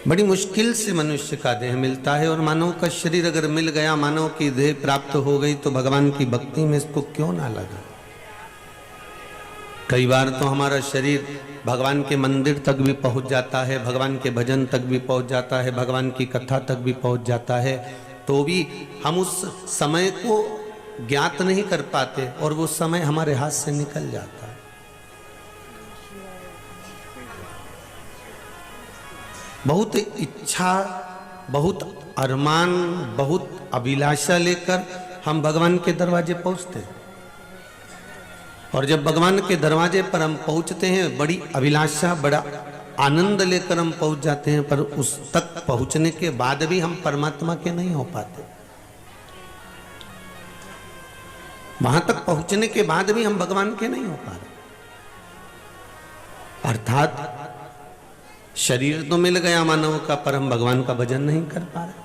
बड़ी मुश्किल से मनुष्य का देह मिलता है और मानव का शरीर अगर मिल गया, मानव की देह प्राप्त हो गई, तो भगवान की भक्ति में इसको क्यों ना लगा। कई बार तो हमारा शरीर भगवान के मंदिर तक भी पहुंच जाता है, भगवान के भजन तक भी पहुंच जाता है, भगवान की कथा तक भी पहुंच जाता है, तो भी हम उस समय को ज्ञात नहीं कर पाते और वो समय हमारे हाथ से निकल जाता है। बहुत इच्छा, बहुत अरमान, बहुत अभिलाषा लेकर हम भगवान के दरवाजे पहुंचते हैं, और जब भगवान के दरवाजे पर हम पहुंचते हैं, बड़ी अभिलाषा, बड़ा आनंद लेकर हम पहुंच जाते हैं, पर उस तक पहुंचने के बाद भी हम परमात्मा के नहीं हो पाते। वहां तक पहुंचने के बाद भी हम भगवान के नहीं हो पा रहे। अर्थात शरीर तो मिल गया मानव का, पर हम भगवान का भजन नहीं कर पा रहे।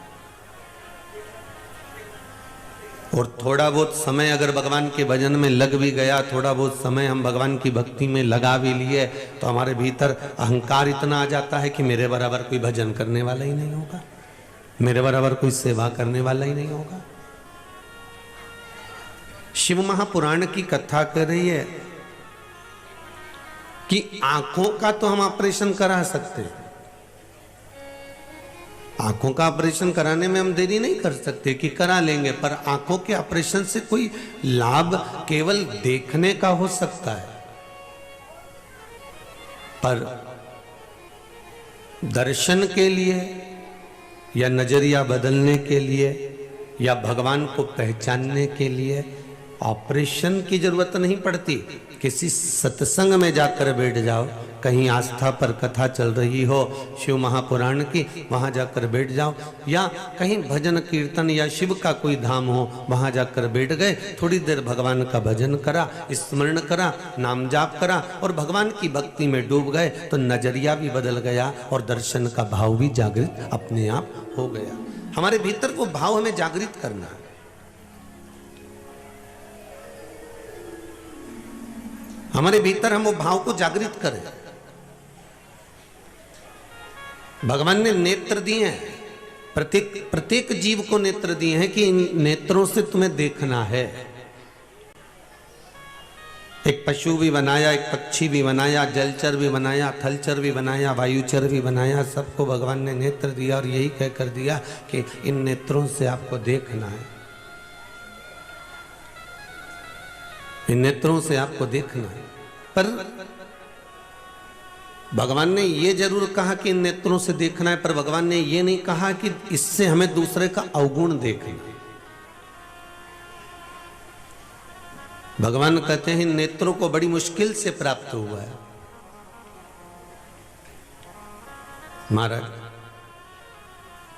और थोड़ा बहुत समय अगर भगवान के भजन में लग भी गया, थोड़ा बहुत समय हम भगवान की भक्ति में लगा भी लिए, तो हमारे भीतर अहंकार इतना आ जाता है कि मेरे बराबर कोई भजन करने वाला ही नहीं होगा, मेरे बराबर कोई सेवा करने वाला ही नहीं होगा। शिव महापुराण की कथा कर रही है कि आंखों का तो हम ऑपरेशन करा सकते हैं, आंखों का ऑपरेशन कराने में हम देरी नहीं कर सकते कि करा लेंगे, पर आंखों के ऑपरेशन से कोई लाभ केवल देखने का हो सकता है, पर दर्शन के लिए या नजरिया बदलने के लिए या भगवान को पहचानने के लिए ऑपरेशन की जरूरत नहीं पड़ती। किसी सत्संग में जाकर बैठ जाओ, कहीं आस्था पर कथा चल रही हो शिव महापुराण की, वहां जाकर बैठ जाओ, या कहीं भजन कीर्तन या शिव का कोई धाम हो, वहां जाकर बैठ गए, थोड़ी देर भगवान का भजन करा, स्मरण करा, नाम जाप करा और भगवान की भक्ति में डूब गए, तो नजरिया भी बदल गया और दर्शन का भाव भी जागृत अपने आप हो गया। हमारे भीतर वो भाव हमें जागृत करना है। हमारे भीतर हम वो भाव को जागृत करें। भगवान ने नेत्र दिए हैं, प्रत्येक जीव को नेत्र दिए हैं कि इन नेत्रों से तुम्हें देखना है। एक पशु भी बनाया, एक पक्षी भी बनाया, जलचर भी बनाया, थलचर भी बनाया, वायुचर भी बनाया, सबको भगवान ने नेत्र दिया और यही कहकर दिया कि इन नेत्रों से आपको देखना है, इन नेत्रों से आपको देखना है। पर भगवान ने ये जरूर कहा कि इन नेत्रों से देखना है, पर भगवान ने ये नहीं कहा कि इससे हमें दूसरे का अवगुण देखना है। भगवान कहते हैं इन नेत्रों को बड़ी मुश्किल से प्राप्त हुआ है। महाराज,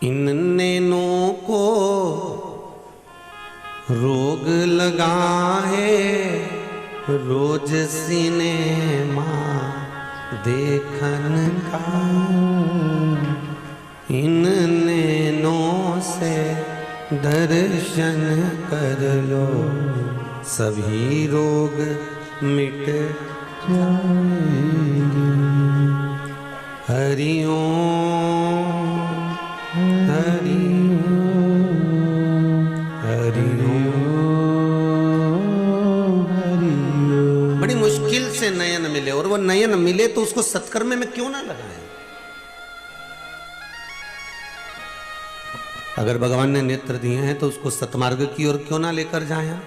इन नैनों को रोग लगा है, रोज सिनेमा देखन का, इन नैनों से दर्शन कर लो, सभी रोग मिट जाएंगे। हरि ओम हरि ओम हरि ओम हरि ओम। बड़ी मुश्किल से नयन मिले, और वो नयन मिले तो उसको सत्कर्म में क्यों ना लगाएं। अगर भगवान ने नेत्र दिए हैं तो उसको सतमार्ग की ओर क्यों ना लेकर जाएं हम।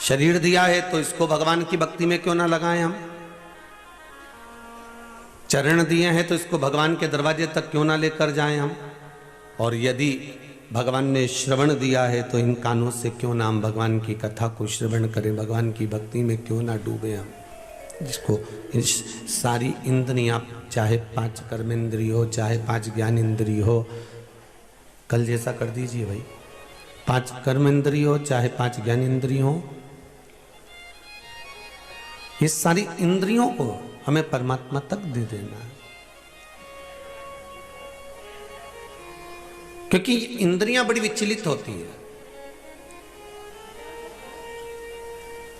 शरीर दिया है तो इसको भगवान की भक्ति में क्यों ना लगाएं हम। चरण दिए हैं तो इसको भगवान के दरवाजे तक क्यों ना लेकर जाएं हम। और यदि भगवान ने श्रवण दिया है तो इन कानों से क्यों ना हम भगवान की कथा को श्रवण करें, भगवान की भक्ति में क्यों ना डूबे हम। जिसको सारी इंद्रियां, चाहे 5 कर्मेंद्रिय हो, चाहे 5 ज्ञान इंद्रिय हो, कल जैसा कर दीजिए भाई, 5 कर्मेंद्रिय हो चाहे 5 ज्ञान इंद्रिय हो, ये सारी इंद्रियों को हमें परमात्मा तक दे देना है। क्योंकि इंद्रियां बड़ी विचलित होती है।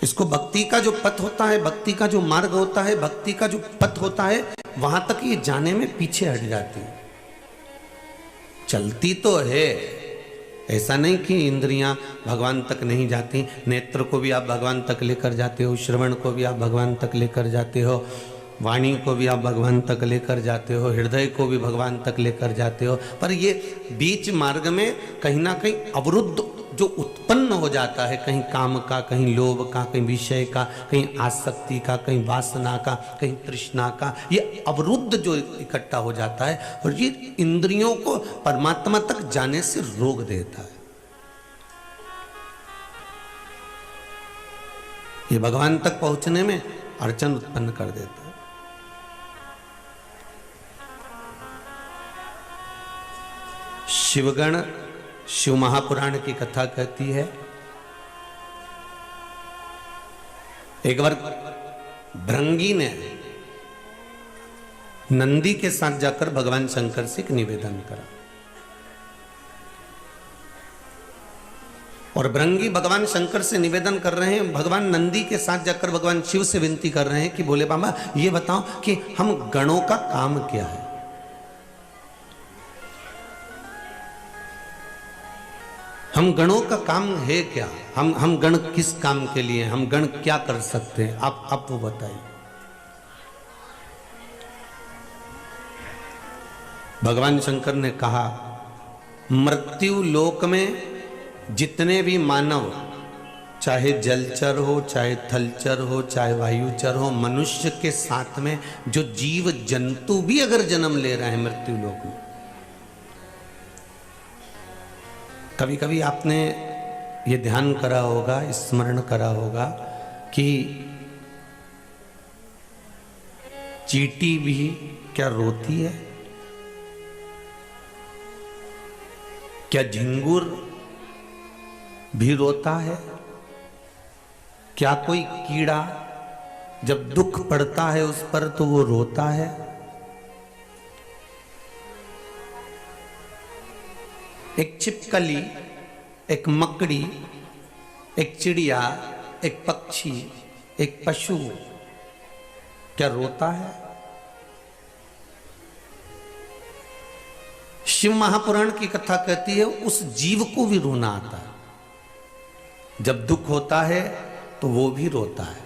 इसको भक्ति का जो पथ होता है, भक्ति का जो मार्ग होता है, भक्ति का जो पथ होता है, वहां तक ये जाने में पीछे हट जाती है। चलती तो है, ऐसा नहीं कि इंद्रियां भगवान तक नहीं जाती। नेत्र को भी आप भगवान तक लेकर जाते हो, श्रवण को भी आप भगवान तक लेकर जाते हो, वाणी को भी आप भगवान तक लेकर जाते हो, हृदय को भी भगवान तक लेकर जाते हो। पर ये बीच मार्ग में कहीं ना कहीं अवरुद्ध जो उत्पन्न हो जाता है, कहीं काम का, कहीं लोभ का, कहीं विषय का, कहीं आसक्ति का, कहीं वासना का, कहीं तृष्णा का, ये अवरुद्ध जो इकट्ठा हो जाता है और ये इंद्रियों को परमात्मा तक जाने से रोक देता है। ये भगवान तक पहुंचने में अड़चन उत्पन्न कर देता है। शिवगण शिव महापुराण की कथा कहती है, एक बार भृंगी ने नंदी के साथ जाकर भगवान शंकर से एक निवेदन करा और भृंगी भगवान शंकर से निवेदन कर रहे हैं, भगवान नंदी के साथ जाकर भगवान शिव से विनती कर रहे हैं कि भोले बाबा ये बताओ कि हम गणों का काम क्या है। हम गणों का काम है क्या, हम गण किस काम के लिए, हम गण क्या कर सकते हैं, आप वो बताइए। भगवान शंकर ने कहा, मृत्यु लोक में जितने भी मानव, चाहे जलचर हो, चाहे थलचर हो, चाहे वायुचर हो, मनुष्य के साथ में जो जीव जंतु भी अगर जन्म ले रहे हैं मृत्यु लोक में, कभी कभी आपने ये ध्यान करा होगा, स्मरण करा होगा कि चींटी भी क्या रोती है? क्या झिंगुर भी रोता है? क्या कोई कीड़ा जब दुख पड़ता है उस पर तो वो रोता है? एक छिपकली, एक मकड़ी, एक चिड़िया, एक पक्षी, एक पशु क्या रोता है? शिव महापुराण की कथा कहती है उस जीव को भी रोना आता है। जब दुख होता है तो वो भी रोता है।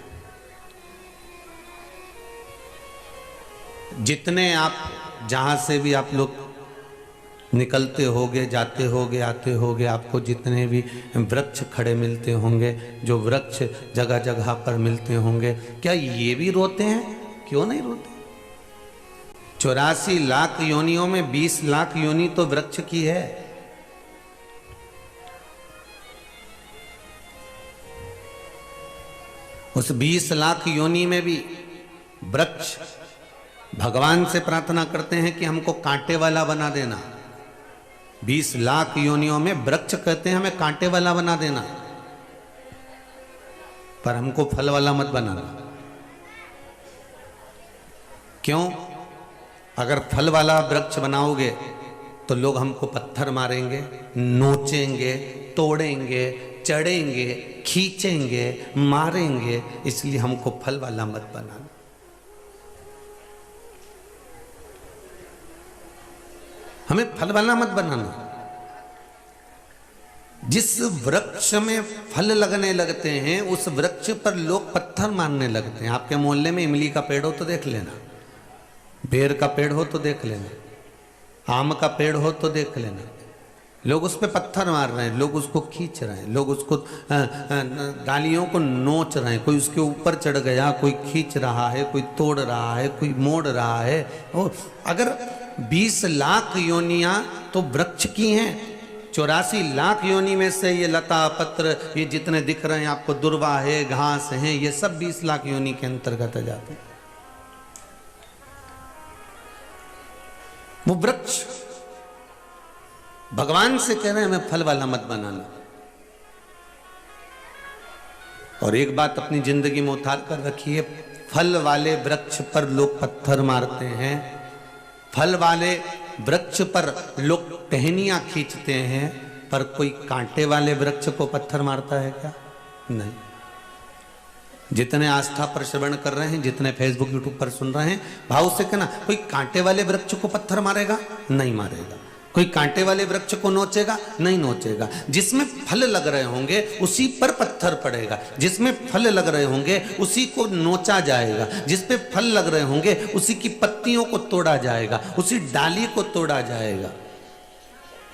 जितने आप जहां से भी आप लोग निकलते होगे, जाते होगे, आते होगे, आपको जितने भी वृक्ष खड़े मिलते होंगे, जो वृक्ष जगह जगह पर मिलते होंगे, क्या ये भी रोते हैं? क्यों नहीं रोते? 84 लाख योनियों में 20 लाख योनि तो वृक्ष की है। उस 20 लाख योनि में भी वृक्ष भगवान से प्रार्थना करते हैं कि हमको कांटे वाला बना देना। 20 लाख योनियों में वृक्ष कहते हैं हमें कांटे वाला बना देना, पर हमको फल वाला मत बनाना। क्यों? अगर फल वाला वृक्ष बनाओगे तो लोग हमको पत्थर मारेंगे, नोचेंगे, तोड़ेंगे, चढ़ेंगे, खींचेंगे, मारेंगे, इसलिए हमको फल वाला मत बनाना। हमें फल वाला मत बनाना। जिस वृक्ष में फल लगने लगते हैं उस वृक्ष पर लोग पत्थर मारने लगते हैं। आपके मोहल्ले में इमली का पेड़ हो तो देख लेना, बेर का पेड़ हो तो देख लेना, आम का पेड़ हो तो देख लेना, लोग उस पर पत्थर मार रहे हैं, लोग उसको खींच रहे हैं, लोग उसको डालियों को नोच रहे हैं, कोई उसके ऊपर चढ़ गया, कोई खींच रहा है, कोई तोड़ रहा है, कोई मोड़ रहा है। और अगर 20 लाख योनियां तो वृक्ष की हैं, 84 लाख योनि में से ये लता पत्र ये जितने दिख रहे हैं आपको, दुर्वा है, घास है, ये सब 20 लाख योनि के अंतर्गत आ जाते हैं। वो वृक्ष भगवान से कह रहे हैं हमें फल वाला मत बनाना। और एक बात अपनी जिंदगी में उतार कर रखिए, फल वाले वृक्ष पर लोग पत्थर मारते हैं, फल वाले वृक्ष पर लोग टहनियां खींचते हैं, पर कोई कांटे वाले वृक्ष को पत्थर मारता है क्या? नहीं। जितने आस्था पर श्रवण कर रहे हैं, जितने फेसबुक यूट्यूब पर सुन रहे हैं, भाव से कहना कोई कांटे वाले वृक्ष को पत्थर मारेगा? नहीं मारेगा। कोई कांटे वाले वृक्ष को नोचेगा? नहीं नोचेगा। जिसमें फल लग रहे होंगे उसी पर पत्थर पड़ेगा, जिसमें फल लग रहे होंगे उसी को नोचा जाएगा, जिस पे फल लग रहे होंगे उसी की पत्तियों को तोड़ा जाएगा, उसी डाली को तोड़ा जाएगा।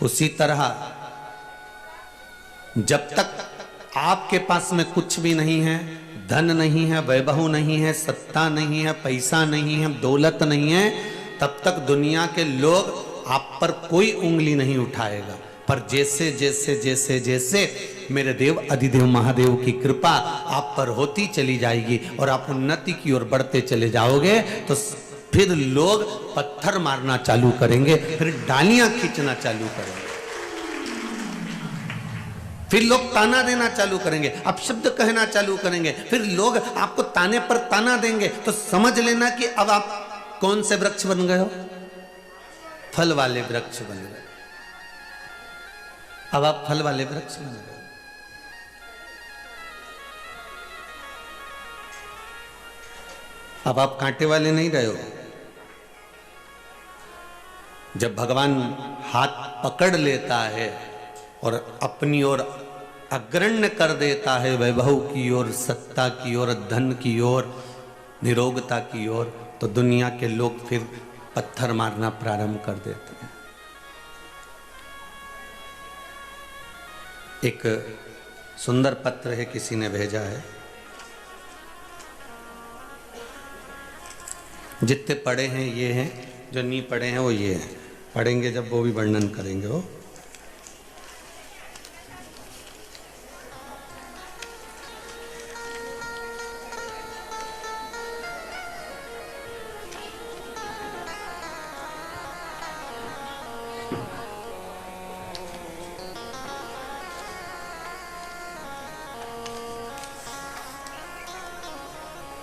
उसी तरह जब तक आपके पास में कुछ भी नहीं है, धन नहीं है, वैभव नहीं है, सत्ता नहीं है, पैसा नहीं है, दौलत नहीं है, तब तक दुनिया के लोग आप पर कोई उंगली नहीं उठाएगा। पर जैसे जैसे जैसे जैसे मेरे देव अधिदेव महादेव की कृपा आप पर होती चली जाएगी और आप उन्नति की ओर बढ़ते चले जाओगे, तो फिर लोग पत्थर मारना चालू करेंगे, फिर डालियां खींचना चालू करेंगे, फिर लोग ताना देना चालू करेंगे, अपशब्द कहना चालू करेंगे, फिर लोग आपको ताने पर ताना देंगे। तो समझ लेना कि अब आप कौन से वृक्ष बन गए हो? फल वाले वृक्ष बन गए। अब आप फल वाले वृक्ष बन गए। अब आप कांटे वाले नहीं रहे हो। जब भगवान हाथ पकड़ लेता है और अपनी ओर अग्रण्य कर देता है, वैभव की ओर, सत्ता की ओर, धन की ओर, निरोगता की ओर, तो दुनिया के लोग फिर पत्थर मारना प्रारंभ कर देते हैं। एक सुंदर पत्र है, किसी ने भेजा है। जितने पढ़े हैं ये हैं, जो नहीं पढ़े हैं वो ये हैं। पढ़ेंगे जब वो भी वर्णन करेंगे। वो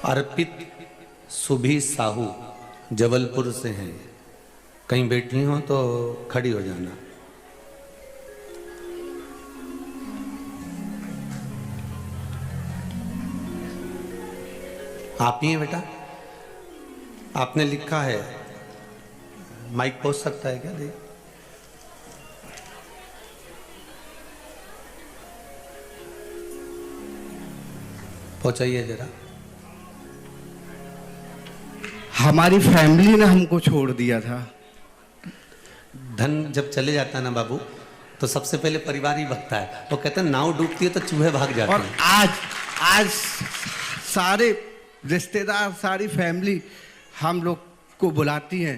अर्पित सुभी साहू जबलपुर से हैं। कहीं बैठी हो तो खड़ी हो जाना। आप ही हैं बेटा? आपने लिखा है, माइक पहुंच सकता है क्या? देख, पहुंचाइए जरा। हमारी फैमिली ने हमको छोड़ दिया था। धन जब चले जाता है ना बाबू, तो सबसे पहले परिवार ही भगता है। वो कहते हैं नाव डूबती है तो चूहे भाग जाते और हैं। आज सारे रिश्तेदार, सारी फैमिली हम लोग को बुलाती हैं,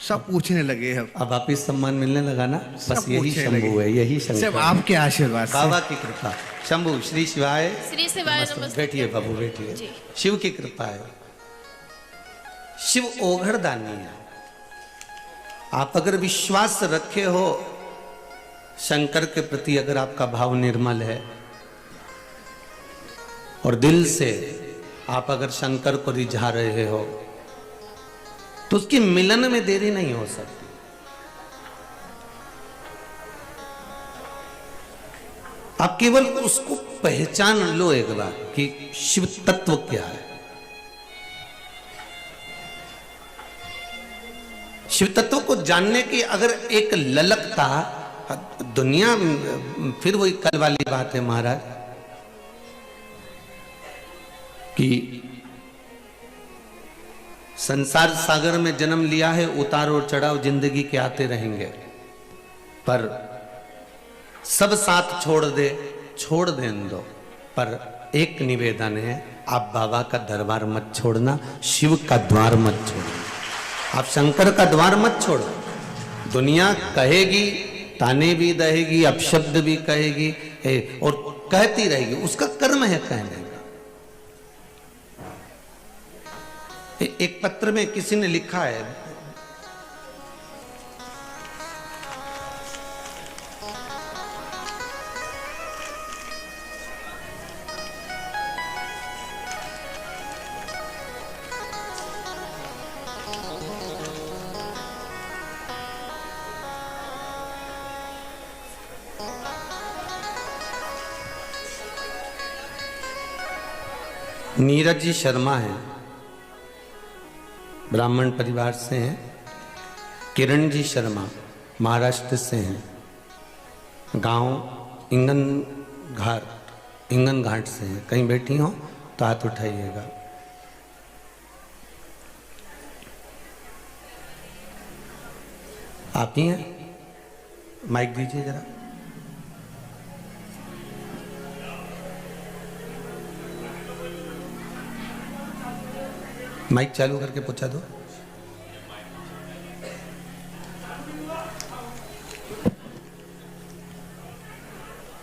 सब पूछने लगे हैं। अब वापिस सम्मान मिलने लगा ना। बस यही शंभू है, यही शंकर। सब आपके आशीर्वाद से। बाबा की कृपा। शंभू श्री शिवाय। श्री शिवाय नमस्ते। बैठिए बाबू, बैठिए। शिव की कृपा है। शिव ओघड़दानी है। आप अगर विश्वास रखे हो शंकर के प्रति, अगर आपका भाव निर्मल है और दिल से आप अगर शंकर को रिझा रहे हो, तो उसके मिलन में देरी नहीं हो सकती। आप केवल उसको पहचान लो एक बार कि शिव तत्व क्या है। शिव तत्व को जानने की अगर एक ललकता, दुनिया फिर वही कल वाली बात है महाराज, कि संसार सागर में जन्म लिया है, उतार और चढ़ाव जिंदगी के आते रहेंगे, पर सब साथ छोड़ दें दो। पर एक निवेदन है, आप बाबा का दरबार मत छोड़ना, शिव का द्वार मत छोड़ना। आप शंकर का द्वार मत छोड़ो। दुनिया कहेगी, ताने भी दहेगी, अपशब्द भी कहेगी और कहती रहेगी, उसका कर्म है कहने का। एक पत्र में किसी ने लिखा है, नीरज जी शर्मा हैं, ब्राह्मण परिवार से हैं। किरण जी शर्मा महाराष्ट्र से हैं, गांव इंगन घाट से हैं। कहीं बैठी हो तो हाथ उठाइएगा। आप ही हैं? माइक दीजिए जरा। माइक चालू करके पूछा दो।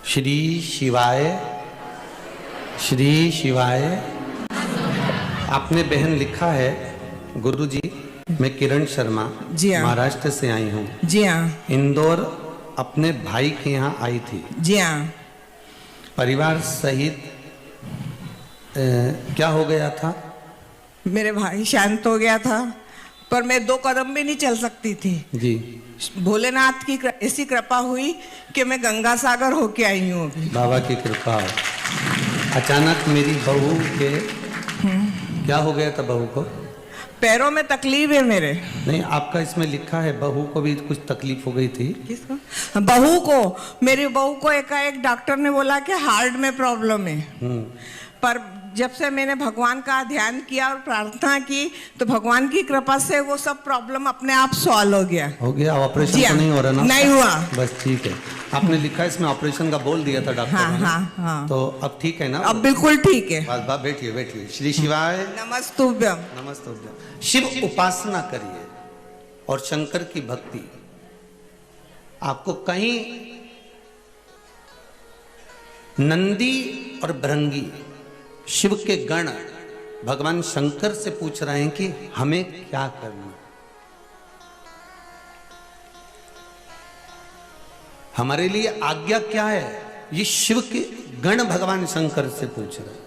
श्री शिवाय, श्री शिवाय। आपने बहन लिखा है, गुरुजी मैं किरण शर्मा जी हाँ। महाराष्ट्र से आई हूँ। जी हाँ। इंदौर अपने भाई के यहाँ आई थी। जी हाँ। परिवार सहित क्या हो गया था? मेरे भाई शांत हो गया था, पर मैं 2 कदम भी नहीं चल सकती थी। जी। भोलेनाथ की ऐसी कृपा हुई कि मैं गंगा सागर होके आई हूँ अभी। बाबा की कृपा। अचानक मेरी बहू के क्या हो गया था? बहू को पैरों में तकलीफ है मेरे। नहीं, आपका इसमें लिखा है बहू को भी कुछ तकलीफ हो गई थी। किसको? बहू को। मेरी बहू को एकाएक डॉक्टर ने बोला कि हार्ट में प्रॉब्लम है। पर जब से मैंने भगवान का ध्यान किया और प्रार्थना की तो भगवान की कृपा से वो सब प्रॉब्लम अपने आप सॉल्व हो गया। हो गया? ऑपरेशन तो नहीं हो रहा ना? नहीं हुआ। बस ठीक है। आपने लिखा है इसमें ऑपरेशन का बोल दिया था डॉक्टर ने। हाँ। तो अब ठीक है ना? अब बिल्कुल ठीक है। बस बाप बैठिए बैठिए। श्री शिवाय नमस्तुभ्यम। नमस्तुभ्यम। शिव उपासना करिए और शंकर की भक्ति। आपको कहीं नंदी और भृंगी शिव के गण भगवान शंकर से पूछ रहे हैं कि हमें क्या करना, हमारे लिए आज्ञा क्या है। ये शिव के गण भगवान शंकर से पूछ रहे हैं।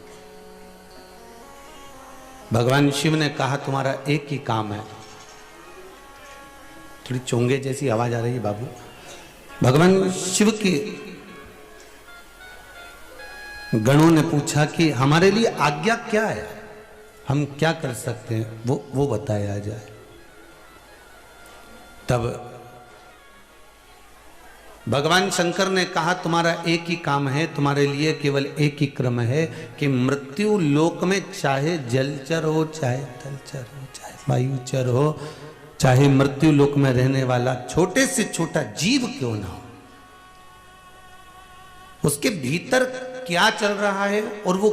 भगवान शिव ने कहा तुम्हारा एक ही काम है। थोड़ी चोंगे जैसी आवाज आ रही है बाबू। भगवान शिव के गणों ने पूछा कि हमारे लिए आज्ञा क्या है, हम क्या कर सकते हैं, वो बताया जाए। तब भगवान शंकर ने कहा तुम्हारा एक ही काम है, तुम्हारे लिए केवल एक ही क्रम है कि मृत्यु लोक में चाहे जलचर हो, चाहे थलचर हो, चाहे वायुचर हो, चाहे मृत्यु लोक में रहने वाला छोटे से छोटा जीव क्यों ना हो, उसके भीतर क्या चल रहा है और वो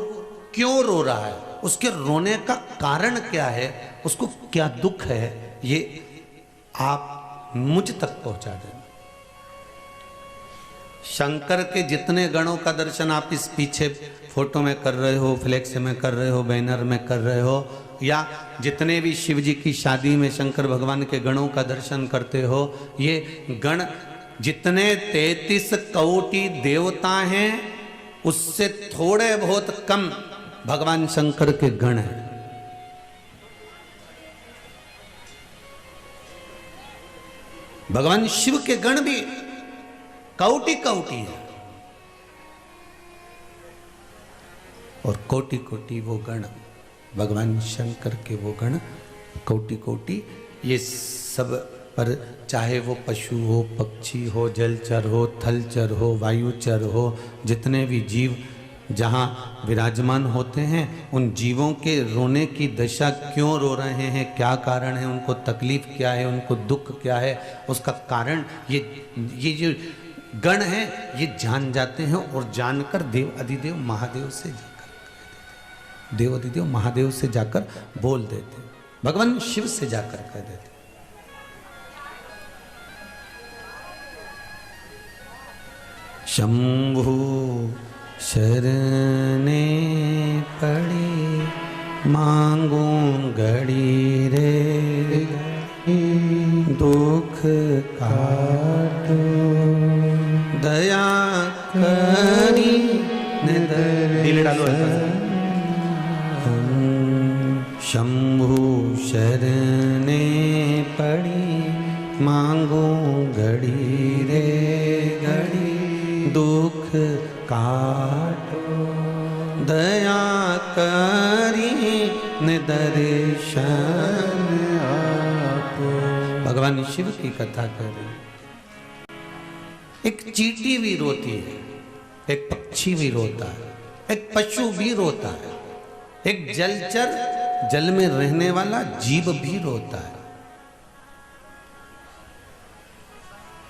क्यों रो रहा है, उसके रोने का कारण क्या है, उसको क्या दुख है, ये आप मुझ तक पहुंचा देना। शंकर के जितने गणों का दर्शन आप इस पीछे फोटो में कर रहे हो, फ्लेक्स में कर रहे हो, बैनर में कर रहे हो, या जितने भी शिव जी की शादी में शंकर भगवान के गणों का दर्शन करते हो, ये गण जितने 33 कोटि देवता हैं उससे थोड़े बहुत कम भगवान शंकर के गण हैं। भगवान शिव के गण भी कोटि कोटि है और कोटि कोटि वो गण भगवान शंकर के वो गण कोटि कोटि। ये सब पर चाहे वो पशु हो, पक्षी हो, जलचर हो, थलचर हो, वायुचर हो, जितने भी जीव जहाँ विराजमान होते हैं, उन जीवों के रोने की दशा क्यों रो रहे हैं, क्या कारण है, उनको तकलीफ क्या है, उनको दुख क्या है, उसका कारण ये जो गण हैं ये जान जाते हैं और जानकर देव अधिदेव महादेव से जाकर देव अधिदेव महादेव से जाकर बोल देते, भगवान शिव से जाकर कह देते। शंभु शरणे पड़ी मांगू घड़ी रे दुख काटो दया करी दिल डालो। शंभु शरणे पड़ी मांगू घड़ी रे घड़ी दुख काटो दया करी दर्शन आपो। भगवान शिव की कथा करें। एक चींटी भी रोती है, एक पक्षी भी रोता है, एक पशु भी रोता है, एक जलचर जल में रहने वाला जीव भी रोता है,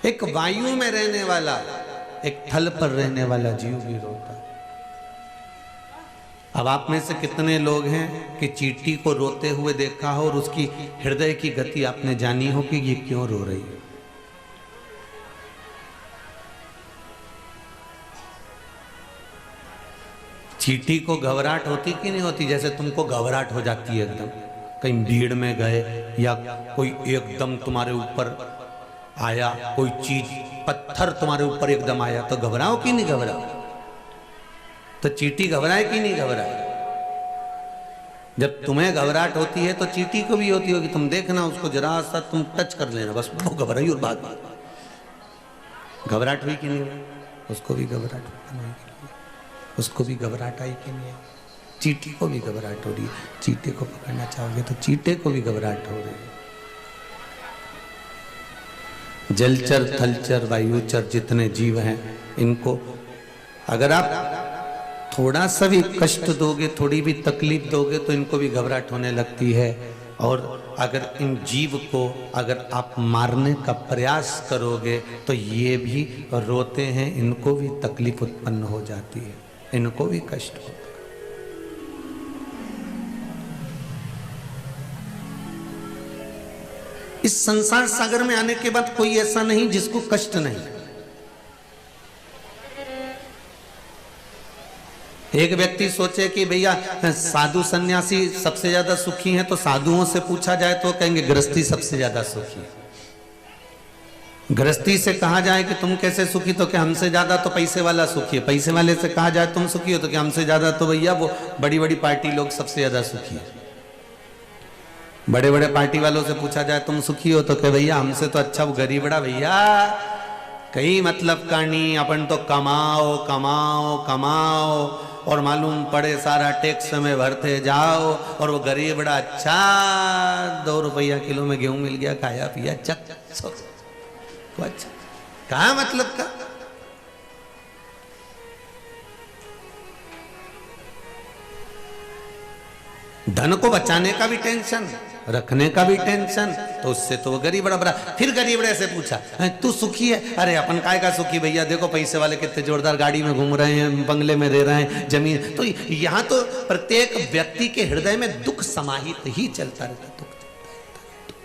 एक वायु में रहने वाला, एक थल पर रहने वाला जीव भी रोता है। अब आप में से कितने लोग हैं कि चींटी को रोते हुए देखा हो और उसकी हृदय की गति आपने जानी हो कि ये क्यों रो रही है? चींटी को घबराहट होती कि नहीं होती? जैसे तुमको घबराहट हो जाती है एकदम, कहीं भीड़ में गए या कोई एकदम तुम्हारे ऊपर आया, कोई चीज पत्थर तुम्हारे ऊपर एकदम आया तो घबराओ कि नहीं घबराओ? तो चींटी घबराए कि नहीं घबराए? जब तुम्हें घबराहट होती है तो चींटी को भी होती होगी। तुम देखना, उसको जरा सा तुम टच कर लेना, बस वो घबराई और बात घबराहट हुई कि नहीं हुई? उसको भी घबराहट हुई, उसको भी घबराहट आई कि नहीं? चींटी को भी घबराहट हो रही है। चींटे को पकड़ना चाहोगे तो चींटे को भी घबराहट हो रही है। जलचर, थलचर, वायुचर जितने जीव हैं, इनको अगर आप थोड़ा सा भी कष्ट दोगे, थोड़ी भी तकलीफ दोगे तो इनको भी घबराहट होने लगती है। और अगर इन जीव को अगर आप मारने का प्रयास करोगे तो ये भी रोते हैं, इनको भी तकलीफ उत्पन्न हो जाती है, इनको भी कष्ट होता है। इस संसार सागर में आने के बाद कोई ऐसा नहीं जिसको कष्ट नहीं। एक व्यक्ति सोचे कि भैया साधु सन्यासी सबसे ज्यादा सुखी हैं, तो साधुओं से पूछा जाए तो कहेंगे गृहस्थी सबसे ज्यादा सुखी है। गृहस्थी से कहा जाए कि तुम कैसे सुखी, तो क्या हमसे ज्यादा तो पैसे वाला सुखी है। पैसे वाले से कहा जाए तुम सुखी हो, तो क्या हमसे ज्यादा तो भैया वो बड़ी बड़ी पार्टी लोग सबसे ज्यादा सुखी है। बड़े बड़े पार्टी वालों से पूछा जाए तुम सुखी हो, तो क्या भैया हमसे तो अच्छा वो गरीबड़ा भैया कहीं मतलब का नहीं, अपन तो कमाओ कमाओ कमाओ और मालूम पड़े सारा टैक्स में भरते जाओ, और वो गरीब बड़ा अच्छा 2 रुपया किलो में गेहूं मिल गया, खाया पिया चक अच्छा, कहा मतलब का। धन को बचाने का भी टेंशन, रखने का भी टेंशन, तो उससे तो वो गरीब बड़ा। फिर गरीबड़े से पूछा तू सुखी है? अरे अपन काय का सुखी भैया, देखो पैसे वाले कितने जोरदार गाड़ी में घूम रहे हैं, बंगले में रह रहे हैं, जमीन। तो यहाँ तो प्रत्येक व्यक्ति के हृदय में दुख समाहित ही चलता रहता है, दुख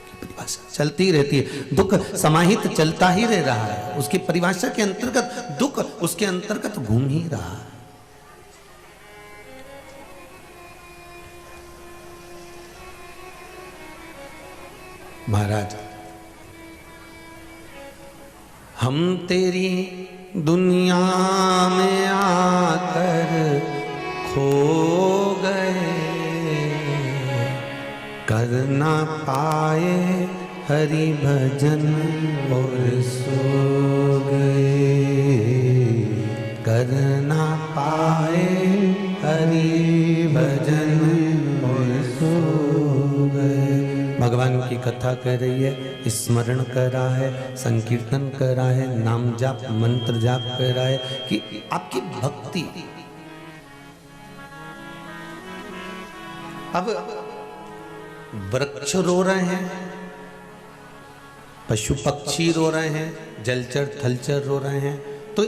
की परिभाषा चलती रहती है, दुख समाहित चलता ही रह रहा है। उसकी परिभाषा के अंतर्गत दुख उसके अंतर्गत घूम ही रहा है। महाराज, हम तेरी दुनिया में आकर खो गए, कर ना पाए हरि भजन और सो गए, कर ना पाए हरि भजन और सो गए। भगवान की कथा कर रही है, स्मरण कर रहा है, संकीर्तन कर रहा है, नाम जाप मंत्र जाप कर रहा है कि आपकी भक्ति। अब वृक्ष रो रहे हैं, पशु पक्षी रो रहे हैं, जलचर थलचर रो रहे हैं, तो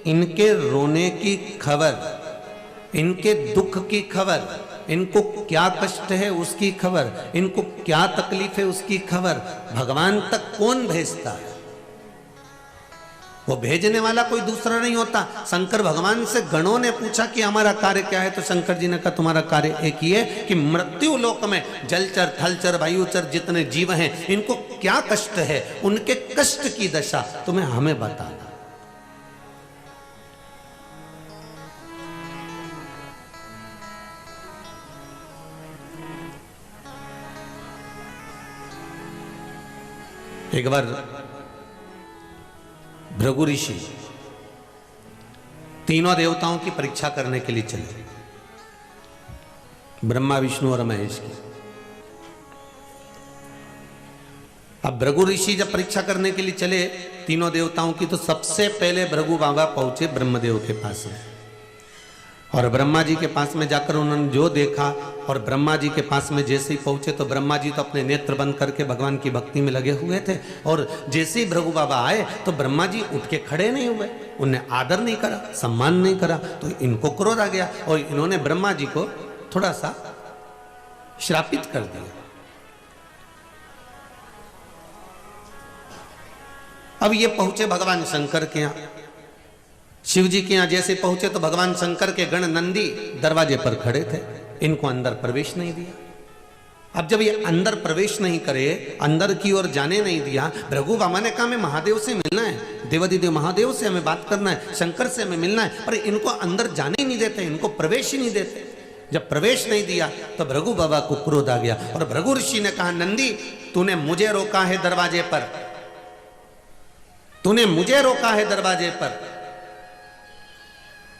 इनके रोने की खबर, इनके दुख की खबर, इनको क्या कष्ट है उसकी खबर, इनको क्या तकलीफ है उसकी खबर भगवान तक कौन भेजता है? वो भेजने वाला कोई दूसरा नहीं होता। शंकर भगवान से गणों ने पूछा कि हमारा कार्य क्या है, तो शंकर जी ने कहा तुम्हारा कार्य एक ही है कि मृत्यु लोक में जलचर थलचर वायुचर जितने जीव हैं इनको क्या कष्ट है, उनके कष्ट की दशा तुम्हें हमें बताना। एक बार भृगु ऋषि तीनों देवताओं की परीक्षा करने के लिए चले, ब्रह्मा विष्णु और महेश की। अब भृगु ऋषि जब परीक्षा करने के लिए चले तीनों देवताओं की, तो सबसे पहले भृगु बाबा पहुंचे ब्रह्मदेव के पास में, और ब्रह्मा जी के पास में जाकर उन्होंने जो देखा, और ब्रह्मा जी के पास में जैसे ही पहुंचे तो ब्रह्मा जी तो अपने नेत्र बंद करके भगवान की भक्ति में लगे हुए थे, और जैसे ही भृगु बाबा आए तो ब्रह्मा जी उठ के खड़े नहीं हुए, उन्हें आदर नहीं करा, सम्मान नहीं करा, तो इनको क्रोध आ गया और इन्होंने ब्रह्मा जी को थोड़ा सा श्रापित कर दिया। अब ये पहुंचे भगवान शंकर के यहां, शिव जी के यहां जैसे पहुंचे तो भगवान शंकर के गण नंदी दरवाजे पर खड़े थे, इनको अंदर प्रवेश नहीं दिया। अब जब ये अंदर प्रवेश नहीं करे, अंदर की ओर जाने नहीं दिया, भृगु बाबा ने कहा हमें महादेव से मिलना है, देवादिदेव महादेव से हमें बात करना है, शंकर से हमें मिलना है, पर इनको अंदर जाने ही नहीं देते, इनको प्रवेश ही नहीं देते। जब प्रवेश नहीं दिया तो भृगु बाबा को क्रोध आ गया, और भृगु ऋषि ने कहा नंदी तूने मुझे रोका है दरवाजे पर, तूने मुझे रोका है दरवाजे पर,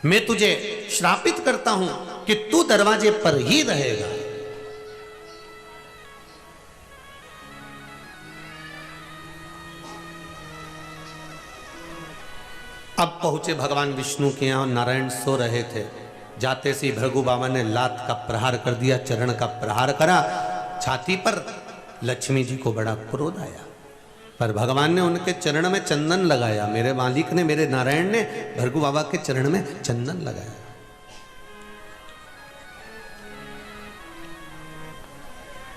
मैं तुझे श्रापित करता हूं कि तू दरवाजे पर ही रहेगा। अब पहुंचे भगवान विष्णु के यहां, नारायण सो रहे थे, जाते से भृगु बाबा ने लात का प्रहार कर दिया, चरण का प्रहार करा छाती पर। लक्ष्मी जी को बड़ा क्रोध आया, पर भगवान ने उनके चरण में चंदन लगाया, मेरे मालिक ने, मेरे नारायण ने भृगु बाबा के चरण में चंदन लगाया।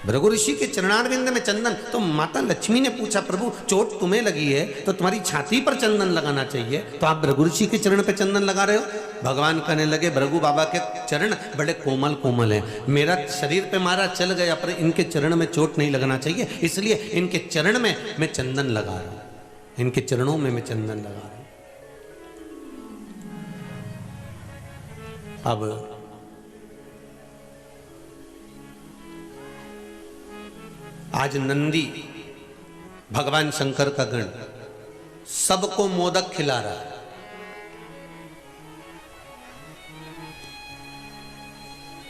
भृगु ऋषि के चरणारविंद में चंदन, तो माता लक्ष्मी ने पूछा प्रभु चोट तुम्हें लगी है तो तुम्हारी छाती पर चंदन लगाना चाहिए, तो आप भृगु ऋषि के चरण पे चंदन लगा रहे हो। भगवान कहने लगे भृगु बाबा के चरण बड़े कोमल कोमल हैं, मेरा शरीर पे मारा चल गया पर इनके चरण में चोट नहीं लगना चाहिए, इसलिए इनके चरण में मैं चंदन लगा रहा हूं, इनके चरणों में मैं चंदन लगा रहा हूं। अब आज नंदी भगवान शंकर का गण सबको मोदक खिला रहा है।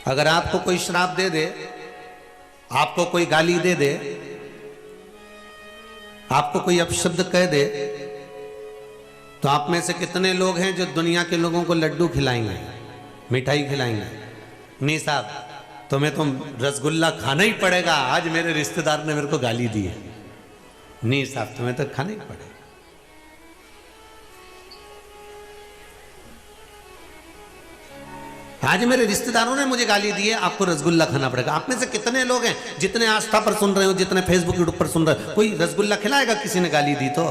अगर आपको कोई श्राप दे दे, आपको कोई गाली दे दे, आपको कोई अपशब्द कह दे, तो आप में से कितने लोग हैं जो दुनिया के लोगों को लड्डू खिलाएंगे, मिठाई खिलाएंगे? नहीं साहब, तुम्हें तो रसगुल्ला खाना ही पड़ेगा, आज मेरे रिश्तेदार ने मेरे को गाली दी है। नहीं साहब, तुम्हें तो खाना ही पड़ेगा। आज मेरे रिश्तेदारों ने मुझे गाली दी है, आपको रसगुल्ला खाना पड़ेगा। आप में से कितने लोग हैं जितने आस्था पर सुन रहे हो, जितने फेसबुक यूट्यूब पर सुन रहे हो, कोई रसगुल्ला खिलाएगा? किसी ने गाली दी तो,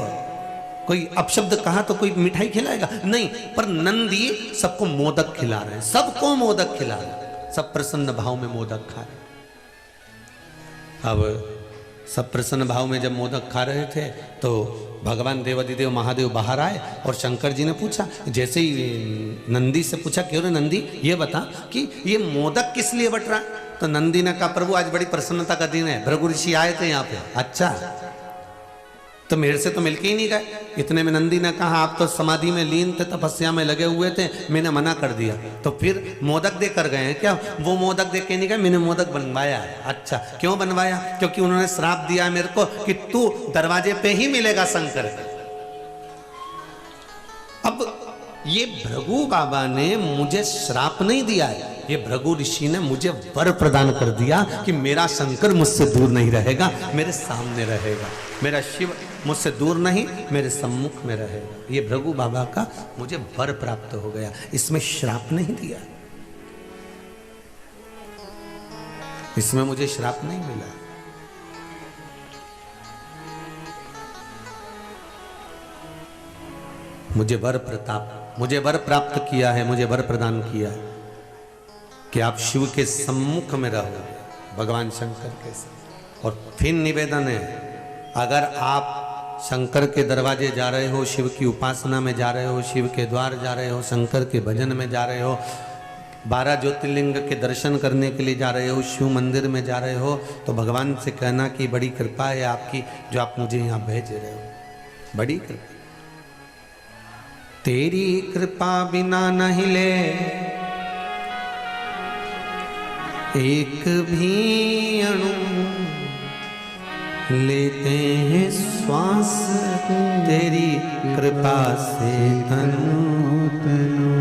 कोई अपशब्द कहा तो कोई मिठाई खिलाएगा? नहीं। पर नंदी सबको मोदक खिला रहे हैं, सबको मोदक खिला रहे हैं, सब प्रसन्न भाव में मोदक खा रहे। अब सब प्रसन्न भाव में जब मोदक खा रहे थे तो भगवान देवादिदेव महादेव बाहर आए और शंकर जी ने पूछा, जैसे ही नंदी से पूछा क्यों रे नंदी ये बता कि ये मोदक किस लिए बट रहा? तो नंदी ने कहा प्रभु आज बड़ी प्रसन्नता का दिन है, भृगु ऋषि आए थे यहाँ पे। अच्छा, तो मेरे से तो मिलके ही नहीं गए। इतने में नंदी ने कहा आप तो समाधि में लीन थे, तपस्या में लगे हुए थे, मैंने मना कर दिया, तो फिर मोदक दे कर गए हैं क्या? वो मोदक दे के नहीं गए, मैंने मोदक बनवाया है। अच्छा, क्यों बनवाया? क्योंकि उन्होंने श्राप दिया है मेरे को कि तू दरवाजे पे ही मिलेगा शंकर। अब ये भृगु बाबा ने मुझे श्राप नहीं दिया है, ये भृगु ऋषि ने मुझे वर प्रदान कर दिया कि मेरा शंकर मुझसे दूर नहीं रहेगा, मेरे सामने रहेगा, मेरा शिव मुझसे दूर नहीं मेरे सम्मुख में रहेगा। ये भृगु बाबा का मुझे वर प्राप्त हो गया, इसमें श्राप नहीं दिया, इसमें मुझे श्राप नहीं मिला। मुझे वर प्रताप, मुझे वर प्राप्त किया है, मुझे वर प्रदान किया है कि आप शिव के सम्मुख में रहो, भगवान शंकर के साथ। और फिर निवेदन है, अगर आप शंकर के दरवाजे जा रहे हो, शिव की उपासना में जा रहे हो, शिव के द्वार जा रहे हो, शंकर के भजन में जा रहे हो, 12 ज्योतिर्लिंग के दर्शन करने के लिए जा रहे हो, शिव मंदिर में जा रहे हो, तो भगवान से कहना कि बड़ी कृपा है आपकी जो आप मुझे यहाँ भेज रहे हो, बड़ी कृपा, तेरी कृपा बिना नहीं ले एक भी अणु, लेते हैं श्वास तेरी कृपा से तनु तनु।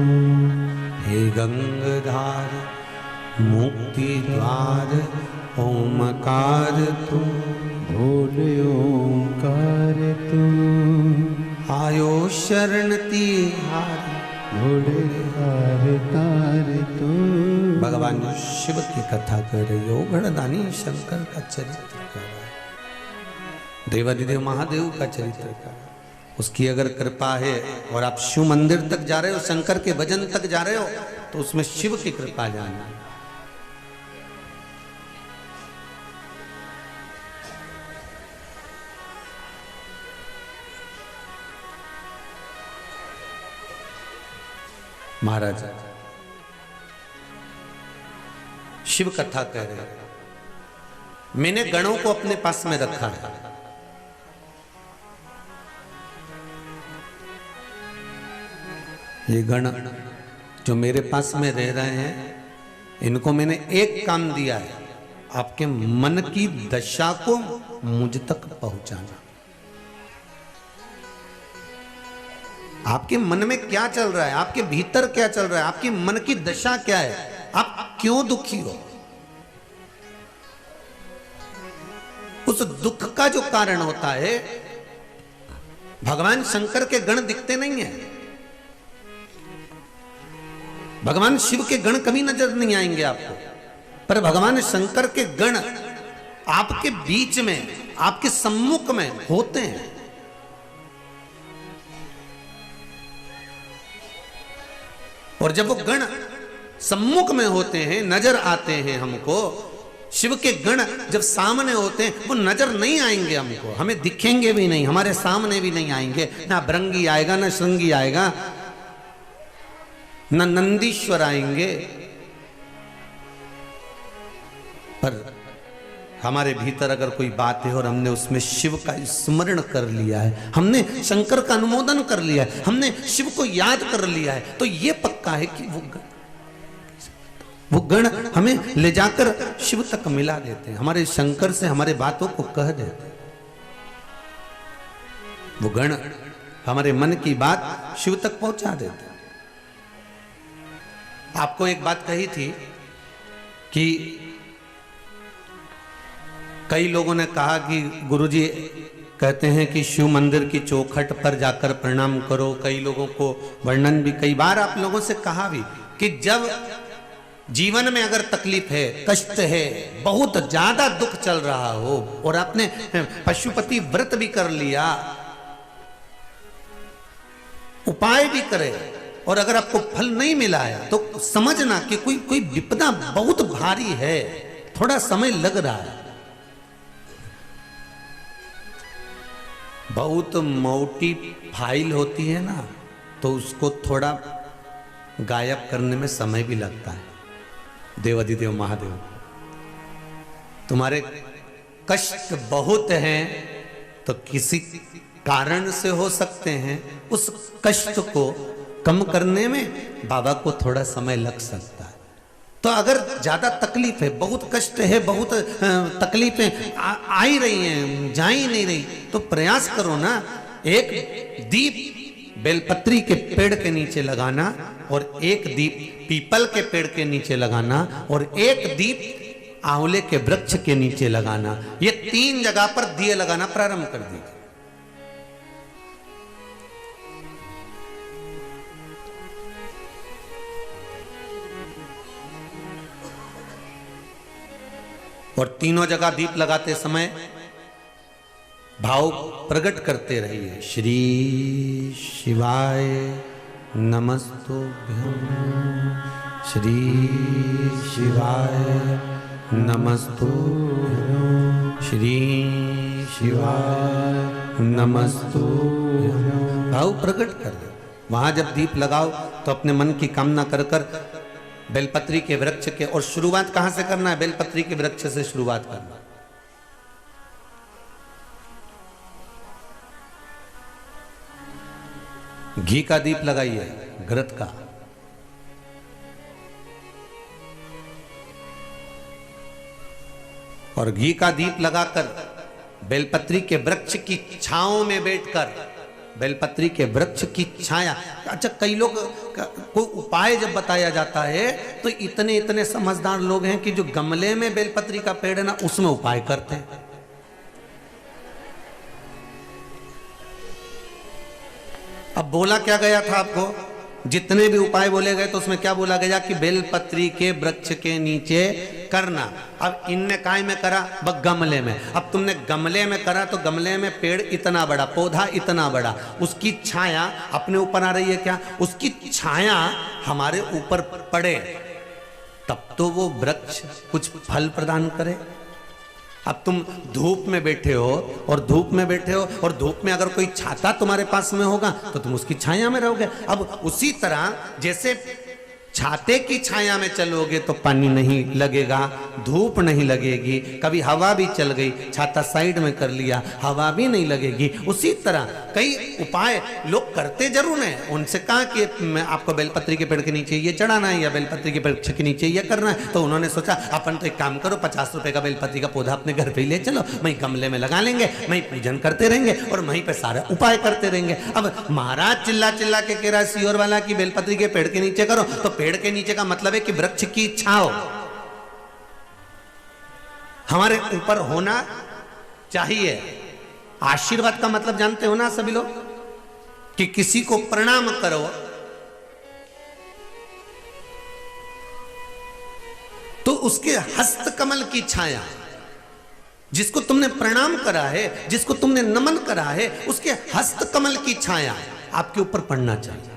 हे गंगाधार मुक्ति द्वार ओमकार तू, बोले ओंकार तू, आयो शरण तिहार, भोले हार तार तू। भगवान शिव की कथा कर रही हो, गणदानी शंकर का चरित्र कर रहा है, देवादिदेव महादेव का चरित्र कर रहा है। उसकी अगर कृपा है और आप शिव मंदिर तक जा रहे हो, शंकर के भजन तक जा रहे हो, तो उसमें शिव की कृपा जाना। महाराज शिव कथा कह रहे हैं, मैंने गणों को अपने पास में रखा है। ये गण जो मेरे पास में रह रहे हैं, इनको मैंने एक काम दिया है, आपके मन की दशा को मुझ तक पहुंचाना। आपके मन में क्या चल रहा है, आपके भीतर क्या चल रहा है, आपकी मन की दशा क्या है, आप क्यों दुखी हो, उस दुख का जो कारण होता है, भगवान शंकर के गण दिखते नहीं है, भगवान शिव के गण कभी नजर नहीं आएंगे आपको, पर भगवान शंकर के गण आपके बीच में, आपके सम्मुख में होते हैं। और जब वो गण सम्मुख में होते हैं, नजर आते हैं हमको, शिव के गण जब सामने होते हैं, वो नजर नहीं आएंगे हमको, हमें दिखेंगे भी नहीं, हमारे सामने भी नहीं आएंगे, ना भृंगी आएगा, ना श्रृंगी आएगा, ना नंदीश्वर आएंगे, पर हमारे भीतर अगर कोई बात है और हमने उसमें शिव का स्मरण कर लिया है, हमने शंकर का अनुमोदन कर लिया है, हमने शिव को याद कर लिया है, तो ये पक्का है कि वो गण हमें ले जाकर शिव तक मिला देते हैं, हमारे शंकर से हमारे बातों को कह देते हैं। वो गण हमारे मन की बात शिव तक पहुंचा देते हैं। आपको एक बात कही थी कि कई लोगों ने कहा कि गुरुजी कहते हैं कि शिव मंदिर की चौखट पर जाकर प्रणाम करो। कई लोगों को वर्णन भी कई बार आप लोगों से कहा भी कि जब जीवन में अगर तकलीफ है, कष्ट है, बहुत ज्यादा दुख चल रहा हो और आपने पशुपति व्रत भी कर लिया, उपाय भी करे, और अगर आपको फल नहीं मिला है तो समझना कि कोई विपदा बहुत भारी है, थोड़ा समय लग रहा है। बहुत मोटी फाइल होती है ना, तो उसको थोड़ा गायब करने में समय भी लगता है। देवादिदेव महादेव, तुम्हारे कष्ट बहुत हैं तो किसी कारण से हो सकते हैं, उस कष्ट को कम करने में बाबा को थोड़ा समय लग सकता है। तो अगर ज्यादा तकलीफ है, बहुत कष्ट है, बहुत तकलीफें आ ही रही हैं, जा ही नहीं रही, तो प्रयास करो ना, एक दीप बेलपत्री के पेड़ के नीचे लगाना, और एक दीप पीपल के पेड़ के नीचे लगाना, और एक दीप आंवले के वृक्ष के नीचे लगाना। ये 3 जगह पर दिए लगाना प्रारंभ कर दीजिए। और तीनों जगह दीप लगाते समय भाव प्रकट करते रहिए। श्री शिवाय नमस्तुभ्यं, श्री शिवाय नमस्तुभ्यं, श्री शिवाय नमस्तुभ्यं। भाव प्रकट कर दो। वहां जब दीप लगाओ तो अपने मन की कामना कर कर बेलपत्री के वृक्ष के, और शुरुआत कहां से करना है? बेलपत्री के वृक्ष से शुरुआत करना। घी का दीप लगाइए, घृत का, और घी का दीप लगाकर बेलपत्री के वृक्ष की छांव में बैठकर, बेलपत्री के वृक्ष की छाया। अच्छा, कई लोग कोई उपाय जब बताया जाता है तो इतने इतने समझदार लोग हैं कि जो गमले में बेलपत्री का पेड़ है ना, उसमें उपाय करते हैं। अब बोला क्या गया था आपको, जितने भी उपाय बोले गए तो उसमें क्या बोला गया कि बेलपत्री के वृक्ष के नीचे करना। अब इनने काय में करा, बस गमले में। अब तुमने गमले में करा तो गमले में पेड़ इतना बड़ा, पौधा इतना बड़ा, उसकी छाया अपने ऊपर आ रही है क्या? उसकी छाया हमारे ऊपर पड़े तब तो वो वृक्ष कुछ फल प्रदान करे। अब तुम धूप में बैठे हो और धूप में बैठे हो और धूप में अगर कोई छाता तुम्हारे पास में होगा तो तुम उसकी छाया में रहोगे। अब उसी तरह जैसे छाते की छाया में चलोगे तो पानी नहीं लगेगा, धूप नहीं लगेगी, कभी हवा भी चल गई, छाता साइड में कर लिया, हवा भी नहीं लगेगी। उसी तरह कई उपाय लोग करते जरूर हैं। उनसे कहा कि मैं आपको बेलपत्री के पेड़ के नीचे ये चढ़ाना है या बेलपत्री के पेड़ के नीचे ये करना है, तो उन्होंने सोचा अपन तो एक काम करो, 50 रुपए का बेलपत्री का पौधा अपने घर पे ही ले चलो, वहीं गमले में लगा लेंगे, वहीं पूजन करते रहेंगे और वहीं पे सारा उपाय करते रहेंगे। अब महाराज चिल्ला चिल्ला के कह रहा है सियोर वाला की बेलपत्री के पेड़ के नीचे करो, तो पेड़ के नीचे का मतलब है कि वृक्ष की छांव हमारे ऊपर होना चाहिए। आशीर्वाद का मतलब जानते हो ना सभी लोग, कि किसी को प्रणाम करो तो उसके हस्त कमल की छाया, जिसको तुमने प्रणाम करा है, जिसको तुमने नमन करा है, उसके हस्त कमल की छाया आपके ऊपर पड़ना चाहिए।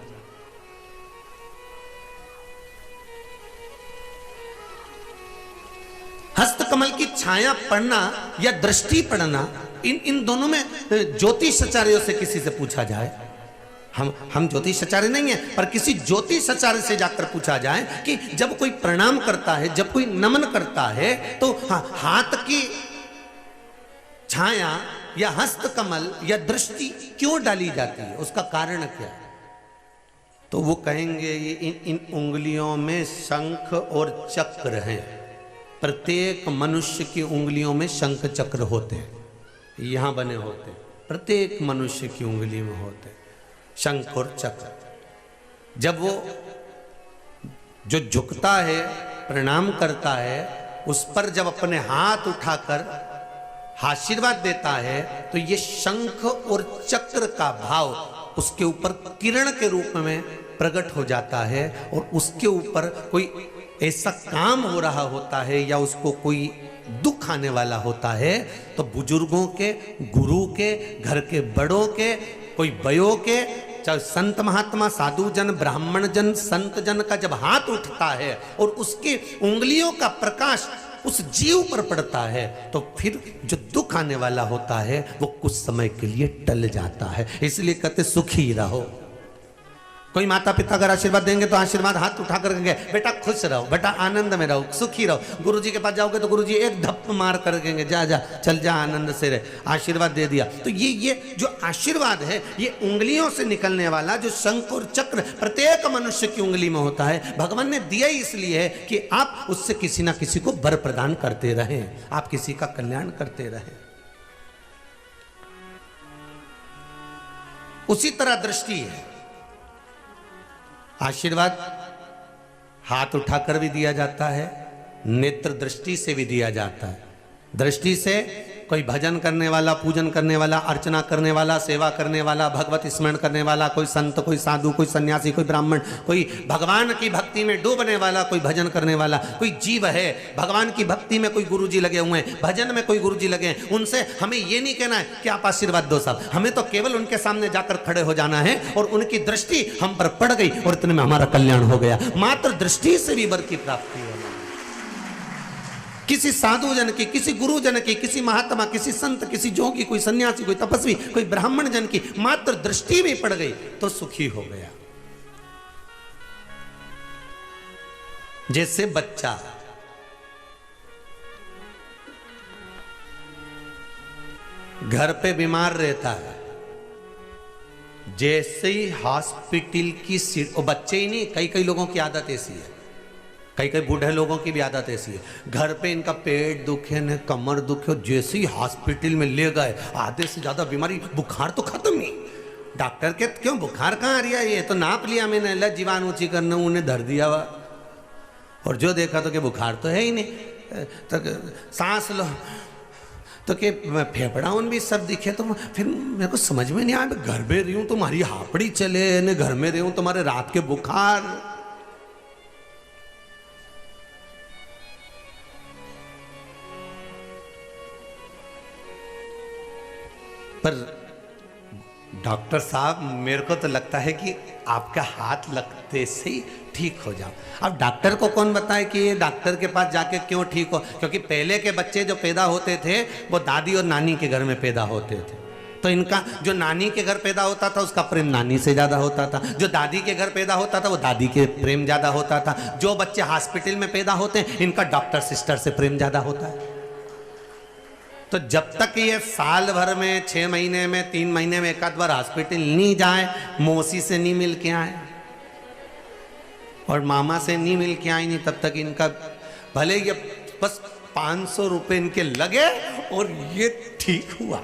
हस्त कमल की छाया पड़ना या दृष्टि पड़ना, इन दोनों में ज्योतिषाचार्यों से किसी से पूछा जाए, हम ज्योतिषाचार्य नहीं है, पर किसी ज्योतिषाचार्य से जाकर पूछा जाए कि जब कोई प्रणाम करता है, जब कोई नमन करता है, तो हाथ की छाया या हस्त कमल या दृष्टि क्यों डाली जाती है, उसका कारण क्या है? तो वो कहेंगे ये इन उंगलियों में शंख और चक्र हैं। प्रत्येक मनुष्य की उंगलियों में शंख चक्र होते हैं, यहां बने होते हैं, प्रत्येक मनुष्य की उंगली में होते हैं शंख और चक्र। जब वो जो झुकता है, प्रणाम करता है, उस पर जब अपने हाथ उठाकर आशीर्वाद देता है तो ये शंख और चक्र का भाव उसके ऊपर किरण के रूप में प्रकट हो जाता है और उसके ऊपर कोई ऐसा काम हो रहा होता है या उसको कोई दुख आने वाला होता है तो बुजुर्गों के, गुरु के, घर के बड़ों के, कोई बयों के, चाहे संत महात्मा, साधु जन, ब्राह्मण जन, संत जन का जब हाथ उठता है और उसकी उंगलियों का प्रकाश उस जीव पर पड़ता है तो फिर जो दुख आने वाला होता है वो कुछ समय के लिए टल जाता है। इसलिए कहते सुखी रहो। कोई माता पिता अगर आशीर्वाद देंगे तो आशीर्वाद हाथ उठा कर कहेंगे बेटा खुश रहो, बेटा आनंद में रहो, सुखी रहो। गुरुजी के पास जाओगे तो गुरुजी एक धप्प मार कर कहेंगे जा जा चल जा, आनंद से रहे, आशीर्वाद दे दिया। तो ये जो आशीर्वाद है ये उंगलियों से निकलने वाला जो शंख और चक्र प्रत्येक मनुष्य की उंगली में होता है, भगवान ने दिया इसलिए है कि आप उससे किसी ना किसी को वर प्रदान करते रहें, आप किसी का कल्याण करते रहें। उसी तरह दृष्टि है, आशीर्वाद हाथ उठाकर भी दिया जाता है, नेत्र दृष्टि से भी दिया जाता है। दृष्टि से कोई भजन करने वाला, पूजन करने वाला, अर्चना करने वाला, सेवा करने वाला, भगवत स्मरण करने वाला, कोई संत, कोई साधु, कोई सन्यासी, कोई ब्राह्मण, कोई भगवान की भक्ति में डूबने वाला, कोई भजन करने वाला, कोई जीव है भगवान की भक्ति में, कोई गुरुजी लगे हुए हैं, भजन में कोई गुरुजी लगे हैं। उनसे हमें ये नहीं कहना है कि आप आशीर्वाद दो साहब, हमें तो केवल उनके सामने जाकर खड़े हो जाना है और उनकी दृष्टि हम पर पड़ गई और इतने में हमारा कल्याण हो गया। मात्र दृष्टि से भी वर की प्राप्ति है। किसी साधु जन की, किसी गुरु जन की, किसी महात्मा, किसी संत, किसी जोगी, कोई सन्यासी, कोई तपस्वी, कोई ब्राह्मण जन की मात्र दृष्टि भी पड़ गई तो सुखी हो गया। जैसे बच्चा घर पे बीमार रहता है, जैसे ही हॉस्पिटल की सीट, और बच्चे ही नहीं, कई कई लोगों की आदत ऐसी है, कई कई बूढ़े लोगों की भी आदत ऐसी है, घर पे इनका पेट दुखे न कमर दुखे, जैसे ही हॉस्पिटल में ले गए आधे से ज़्यादा बीमारी, बुखार तो खत्म ही। डॉक्टर के क्यों बुखार कहाँ आ रही है, ये तो नाप लिया मैंने, ल जीवान ऊँची करना उन्हें धर दिया हुआ, और जो देखा तो कि बुखार तो है ही नहीं, तो सांस लो तो कि फेफड़ा उन भी सब दिखे। तो फिर मेरे को समझ में नहीं आया, मैं घर में रही हूँ तुम्हारी हापड़ी चले न, घर में रही हूँ तुम्हारे रात के बुखार। पर डॉक्टर साहब मेरे को तो लगता है कि आपका हाथ लगते से ही ठीक हो जाओ। अब डॉक्टर को कौन बताए कि ये डॉक्टर के पास जाके क्यों ठीक हो, क्योंकि पहले के बच्चे जो पैदा होते थे वो दादी और नानी के घर में पैदा होते थे, तो इनका जो नानी के घर पैदा होता था उसका प्रेम नानी से ज़्यादा होता था, जो दादी के घर पैदा होता था वो दादी के प्रेम ज़्यादा होता था, जो बच्चे हॉस्पिटल में पैदा होते हैं इनका डॉक्टर सिस्टर से प्रेम ज़्यादा होता है। तो जब तक ये साल भर में 6 महीने में 3 महीने में एक आध बार हॉस्पिटल नहीं जाए, मौसी से नहीं मिल के आए और मामा से नहीं मिल के आए नहीं, तब तक इनका भले ये बस 500 रुपये इनके लगे और ये ठीक हुआ।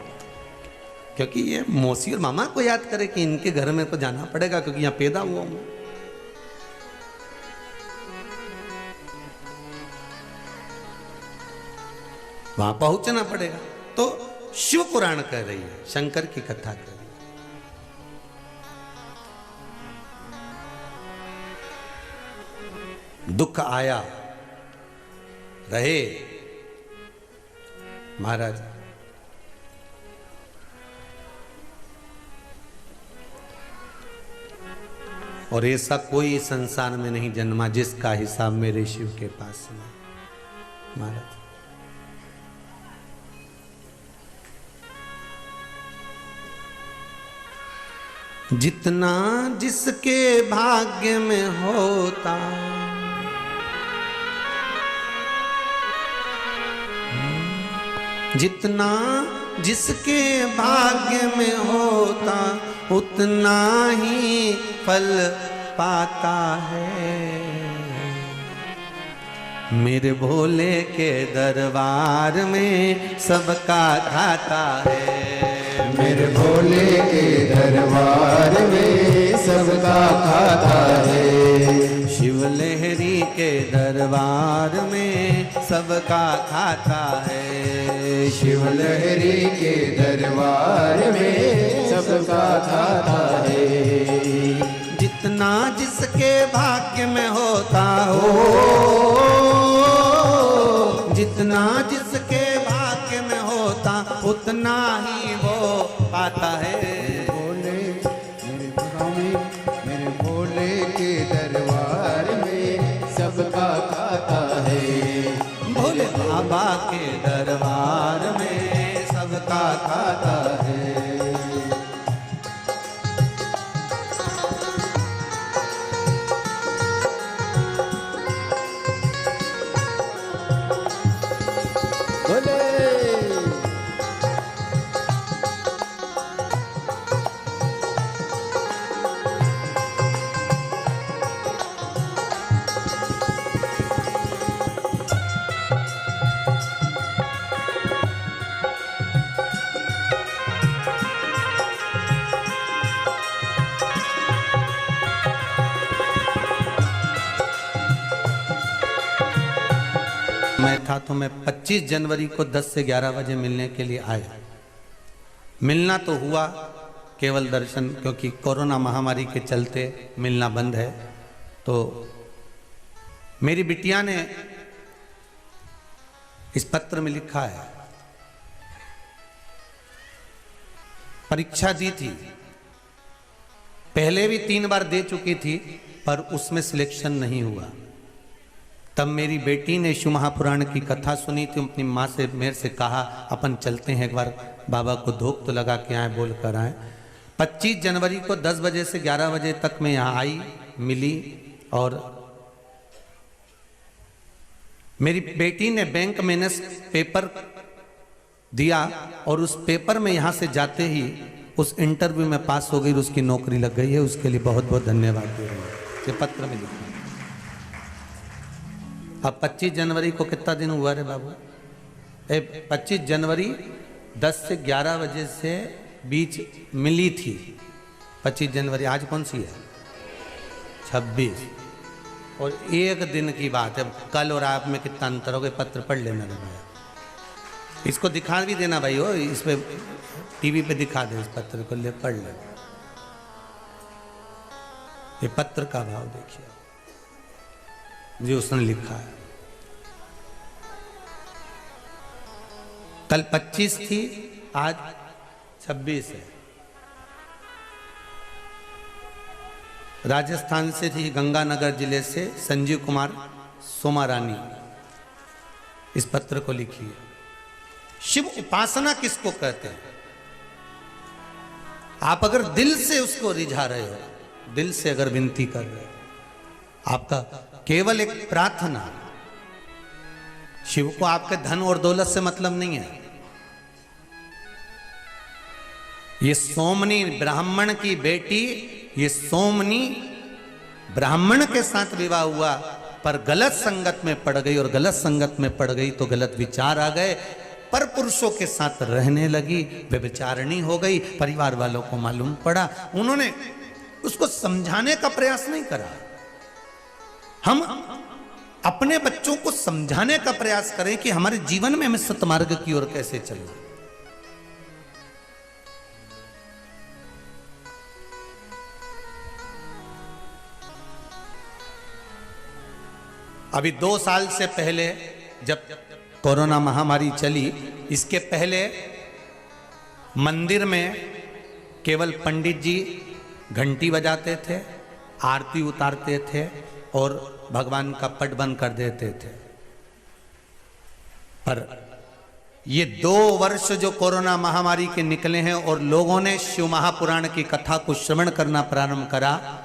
क्योंकि ये मौसी और मामा को याद करे कि इनके घर में तो जाना पड़ेगा क्योंकि यहाँ पैदा हुआ हूं। वहां पहुंचना पड़ेगा। तो शिव पुराण कह रही है, शंकर की कथा कर रही है। दुख आया रहे महाराज, और ऐसा कोई संसार में नहीं जन्मा जिसका हिसाब मेरे शिव के पास नहीं। महाराज जितना जिसके भाग्य में होता, जितना जिसके भाग्य में होता उतना ही फल पाता है। मेरे भोले के दरबार में सबका खाता है, मेरे भोले के दरबार में सबका खाता है। शिव लहरी के दरबार में सबका खाता है, शिव लहरी के दरबार में सबका खाता है। जितना जिसके भाग्य में होता हो, जितना जिसके भाग्य में होता उतना ही वो पाता है। भोले मेरे स्वामी, मेरे भोले के दरबार में सबका खाता है। भोले बाबा के दरबार में सबका खाता है। मैं था तो मैं 25 जनवरी को 10 से 11 बजे मिलने के लिए आया। मिलना तो हुआ केवल दर्शन, क्योंकि कोरोना महामारी के चलते मिलना बंद है। तो मेरी बिटिया ने इस पत्र में लिखा है, परीक्षा दी थी, पहले भी 3 बार दे चुकी थी पर उसमें सिलेक्शन नहीं हुआ। तब मेरी बेटी ने शिव महापुराण की कथा सुनी थी, अपनी माँ से मेरे से कहा अपन चलते हैं एक बार बाबा को धूप तो लगा के आए, बोल कर आए। 25 जनवरी को 10 बजे से 11 बजे तक मैं यहाँ आई, मिली, और मेरी बेटी ने बैंक मैनेज पेपर दिया और उस पेपर में यहाँ से जाते ही उस इंटरव्यू में पास हो गई, उसकी नौकरी लग गई है। उसके लिए बहुत बहुत धन्यवाद दे रही हूँ। ये पत्र में लिखा। अब 25 जनवरी को कितना दिन हुआ रे बाबू? 25 जनवरी 10 से 11 बजे से बीच मिली थी। 25 जनवरी आज कौन सी है? 26। और एक दिन की बात है। कल और आप में कितना अंतर हो गया? पत्र पढ़ लेना भैया, इसको दिखा भी देना भाई हो, इस पे टीवी पे दिखा दे, इस पत्र को ले पढ़ ले। ये पत्र का भाव देखिए जो उसने लिखा है। कल 25 थी, आज 26 है। राजस्थान से थी, गंगानगर जिले से संजीव कुमार सोमारानी इस पत्र को लिखी है। शिव उपासना किसको कहते हैं? आप अगर दिल से उसको रिझा रहे हो, दिल से अगर विनती कर रहे हो, आपका केवल एक प्रार्थना। शिव को आपके धन और दौलत से मतलब नहीं है। ये सोमनी ब्राह्मण की बेटी, ये सोमनी ब्राह्मण के साथ विवाह हुआ, पर गलत संगत में पड़ गई, और गलत संगत में पड़ गई तो गलत विचार आ गए, पर पुरुषों के साथ रहने लगी, वे विचारणी हो गई। परिवार वालों को मालूम पड़ा, उन्होंने उसको समझाने का प्रयास नहीं करा। हम अपने बच्चों को समझाने का प्रयास करें कि हमारे जीवन में हमें सतमार्ग की ओर कैसे चलना। अभी 2 साल से पहले जब कोरोना महामारी चली, इसके पहले मंदिर में केवल पंडित जी घंटी बजाते थे, आरती उतारते थे और भगवान का पट बंद कर देते थे। पर ये 2 वर्ष जो कोरोना महामारी के निकले हैं और लोगों ने शिव महापुराण की कथा को श्रवण करना प्रारंभ करा,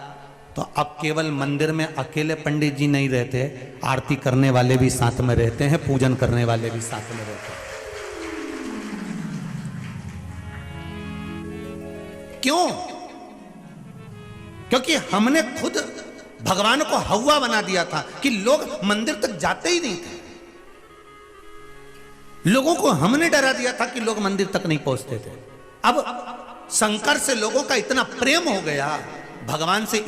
तो अब केवल मंदिर में अकेले पंडित जी नहीं रहते, आरती करने वाले भी साथ में रहते हैं, पूजन करने वाले भी साथ में रहते हैं। क्यों? क्योंकि हमने खुद भगवान को हवा बना दिया था कि लोग मंदिर तक जाते ही नहीं थे। लोगों को हमने डरा दिया था कि लोग मंदिर तक नहीं पहुंचते थे। अब शंकर से लोगों का इतना प्रेम हो गया, भगवान से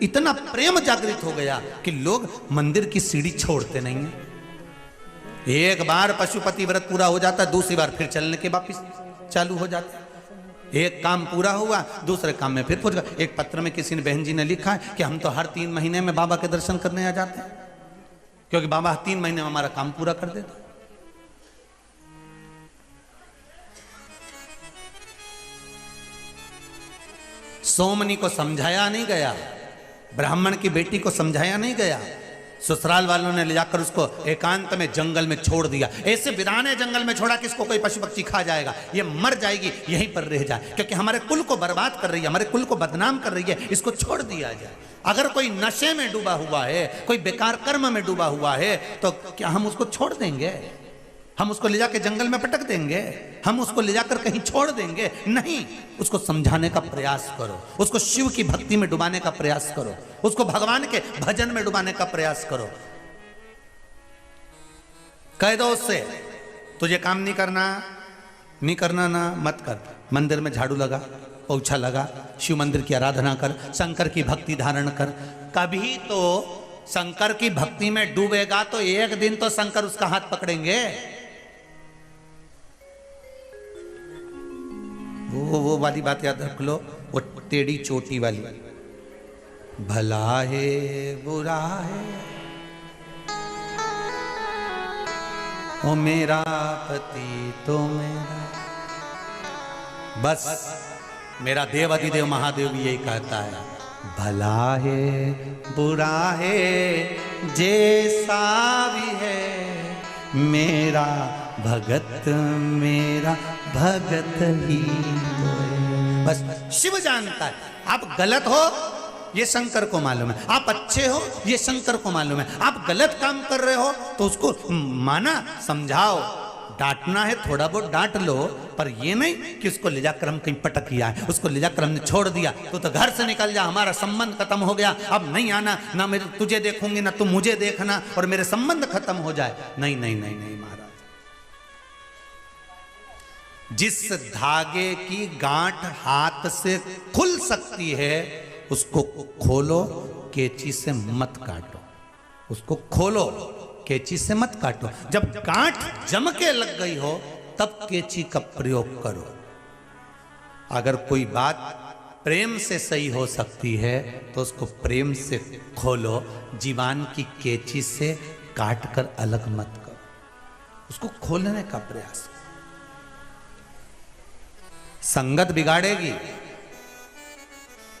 इतना प्रेम जागृत हो गया कि लोग मंदिर की सीढ़ी छोड़ते नहीं है। एक बार पशुपति व्रत पूरा हो जाता है, दूसरी बार फिर चलने के वापिस चालू हो जाता है। एक काम पूरा हुआ, दूसरे काम में फिर पहुंच गया। एक पत्र में किसी ने, बहन जी ने लिखा है कि हम तो हर 3 महीने में बाबा के दर्शन करने आ जाते हैं, क्योंकि बाबा 3 महीने में हमारा काम पूरा कर देता। सोमनी को समझाया नहीं गया, ब्राह्मण की बेटी को समझाया नहीं गया, ससुराल वालों ने ले जाकर उसको एकांत में जंगल में छोड़ दिया। ऐसे विधाने जंगल में छोड़ा कि इसको कोई पशु पक्षी खा जाएगा, ये मर जाएगी, यहीं पर रह जाए, क्योंकि हमारे कुल को बर्बाद कर रही है, हमारे कुल को बदनाम कर रही है, इसको छोड़ दिया जाए। अगर कोई नशे में डूबा हुआ है, कोई बेकार कर्म में डूबा हुआ है, तो क्या हम उसको छोड़ देंगे? हम उसको ले जाकर जंगल में पटक देंगे? हम उसको ले जाकर कहीं छोड़ देंगे? नहीं, उसको समझाने का प्रयास करो, उसको शिव की भक्ति में डुबाने का प्रयास करो, उसको भगवान के भजन में डुबाने का प्रयास करो। कह दो उससे, तुझे काम नहीं करना ना, मत कर। मंदिर में झाड़ू लगा, पोछा लगा, शिव मंदिर की आराधना कर, शंकर की भक्ति धारण कर। कभी तो शंकर की भक्ति में डूबेगा तो एक दिन तो शंकर उसका हाथ पकड़ेंगे। वो वाली बात याद रख लो, वो टेढ़ी चोटी वाली। भला है बुरा है ओ मेरा पति तो मेरा, बस मेरा देव अधिदेव महादेव भी यही कहता है, भला है बुरा है जैसा भी है मेरा भगत ही तो है। बस शिव जानता है। आप गलत हो ये शंकर को मालूम है, आप अच्छे हो ये शंकर को मालूम है। आप गलत काम कर रहे हो तो उसको माना, समझाओ, डांटना है थोड़ा बहुत डांट लो, पर ये नहीं कि उसको ले जाकर हम कहीं पटक किया है, उसको ले जाकर हमने छोड़ दिया तो घर से निकल जा, हमारा संबंध खत्म हो गया, अब नहीं आना, ना मेरे तुझे देखूंगी ना तुम मुझे देखना और मेरे संबंध खत्म हो जाए। नहीं नहीं नहीं नहीं महाराज, जिस धागे की गांठ हाथ से खुल सकती है उसको खोलो, कैंची से मत काटो। उसको खोलो, कैंची से मत काटो। जब गांठ जम के लग गई हो तब कैंची का प्रयोग करो। अगर कोई बात प्रेम से सही हो सकती है तो उसको प्रेम से खोलो, जीवान की कैंची से काट कर अलग मत करो, उसको खोलने का प्रयास करो। संगत बिगाड़ेगी,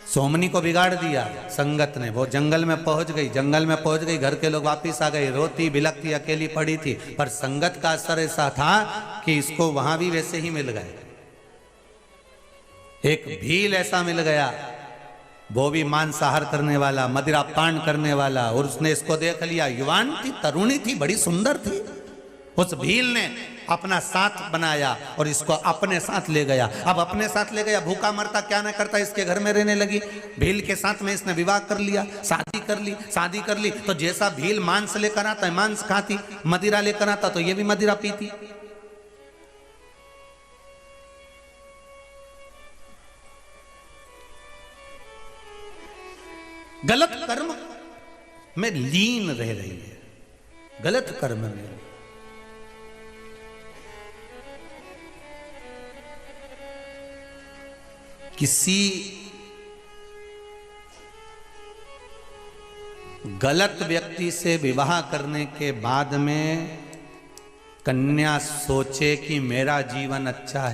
सोमनी को बिगाड़ दिया संगत ने, वो जंगल में पहुंच गई, जंगल में पहुंच गई, घर के लोग वापिस आ गए, रोती बिलखती अकेली पड़ी थी, पर संगत का असर ऐसा था कि इसको वहां भी वैसे ही मिल गए। एक भील ऐसा मिल गया, वो भी मांसाहार करने वाला, मदिरा पान करने वाला, और उसने इसको देख लिया। युवान थी, तरुणी थी, बड़ी सुंदर थी। उस भील ने अपना साथ बनाया और इसको अपने साथ ले गया। अब अपने साथ ले गया, भूखा मरता क्या ना करता, इसके घर में रहने लगी। भील के साथ में इसने विवाह कर लिया, शादी कर ली। तो जैसा भील मांस लेकर आता है मांस खाती, मदिरा लेकर आता तो ये भी मदिरा पीती। गलत कर्म में लीन रह रही है, गलत कर्म में। किसी गलत व्यक्ति से विवाह करने के बाद में कन्या सोचे कि मेरा जीवन अच्छा है,